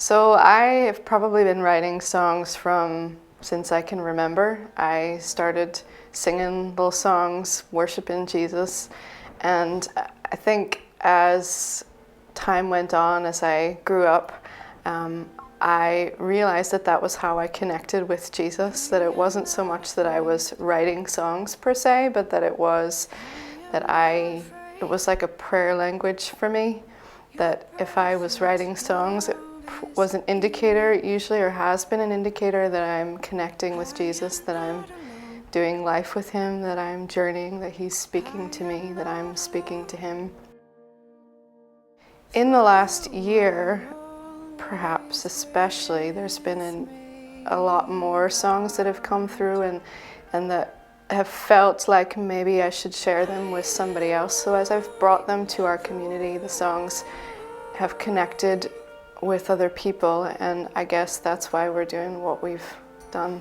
So I have probably been writing songs since I can remember. I started singing little songs, worshiping Jesus, and I think as time went on, as I grew up, I realized that that was how I connected with Jesus, that it wasn't so much that I was writing songs per se, but that it was like a prayer language for me, that if I was writing songs, it was an indicator usually, or has been an indicator, that I'm connecting with Jesus, that I'm doing life with him, that I'm journeying, that he's speaking to me, that I'm speaking to him. In the last year, perhaps especially, there's been a lot more songs that have come through and that have felt like maybe I should share them with somebody else. So as I've brought them to our community, the songs have connected with other people, and I guess that's why we're doing what we've done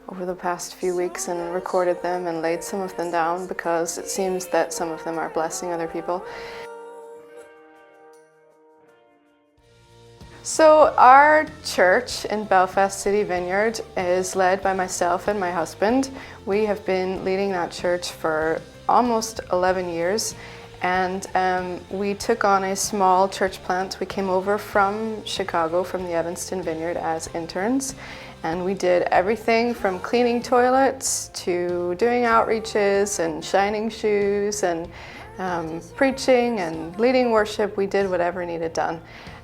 over the past few weeks and recorded them and laid some of them down, because it seems that some of them are blessing other people. So our church in Belfast City Vineyard is led by myself and my husband. We have been leading that church for almost 11 years. And we took on a small church plant. We came over from Chicago, from the Evanston Vineyard, as interns. And we did everything from cleaning toilets to doing outreaches and shining shoes and preaching and leading worship. We did whatever needed done.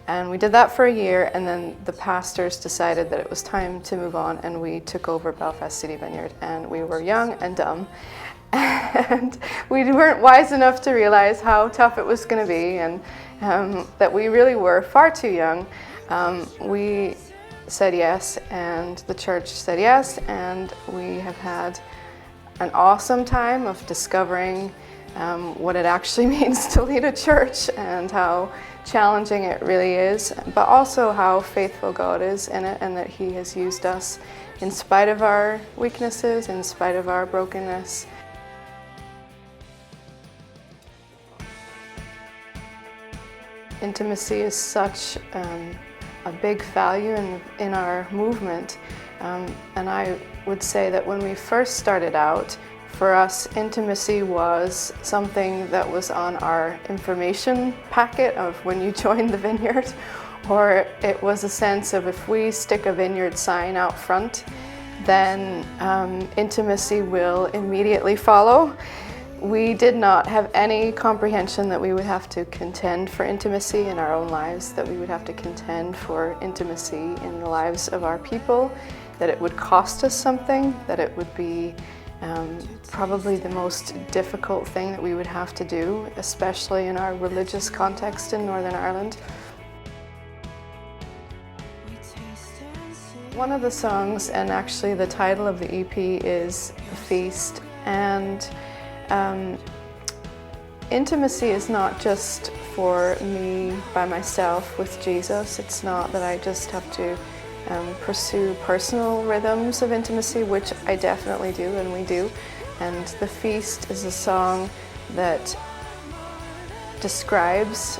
And we did that for a year, and then the pastors decided that it was time to move on, and we took over Belfast City Vineyard. And we were young and dumb. And we weren't wise enough to realize how tough it was going to be, and that we really were far too young. We said yes, and the church said yes, and we have had an awesome time of discovering what it actually means to lead a church, and how challenging it really is, but also how faithful God is in it, and that he has used us in spite of our weaknesses, in spite of our brokenness. Intimacy is such a big value in our movement, and I would say that when we first started out, for us, intimacy was something that was on our information packet of when you joined the vineyard, or it was a sense of if we stick a vineyard sign out front, then intimacy will immediately follow. We did not have any comprehension that we would have to contend for intimacy in our own lives, that we would have to contend for intimacy in the lives of our people, that it would cost us something, that it would be probably the most difficult thing that we would have to do, especially in our religious context in Northern Ireland. One of the songs, and actually the title of the EP, is The Feast. And intimacy is not just for me by myself with Jesus. It's not that I just have to pursue personal rhythms of intimacy, which I definitely do, and we do. And The Feast is a song that describes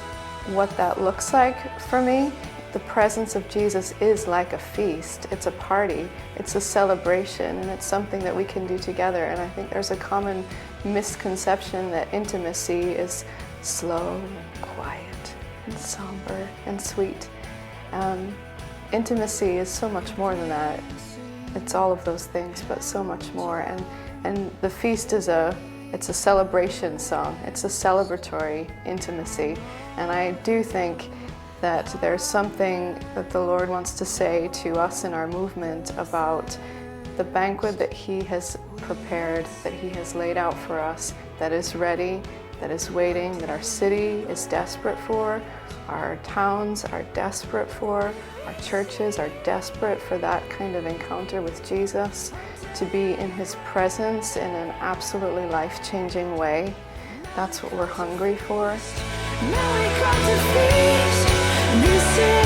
what that looks like for me. The presence of Jesus is like a feast. It's a party, it's a celebration, and it's something that we can do together. And I think there's a common misconception that intimacy is slow and quiet and somber and sweet. Intimacy is so much more than that. It's all of those things, but so much more. And The Feast is it's a celebration song. It's a celebratory intimacy. And I do think that there's something that the Lord wants to say to us in our movement about the banquet that he has prepared, that he has laid out for us, that is ready, that is waiting, that our city is desperate for, our towns are desperate for, our churches are desperate for that kind of encounter with Jesus, to be in his presence in an absolutely life-changing way. That's what we're hungry for. Now we come to feast. This is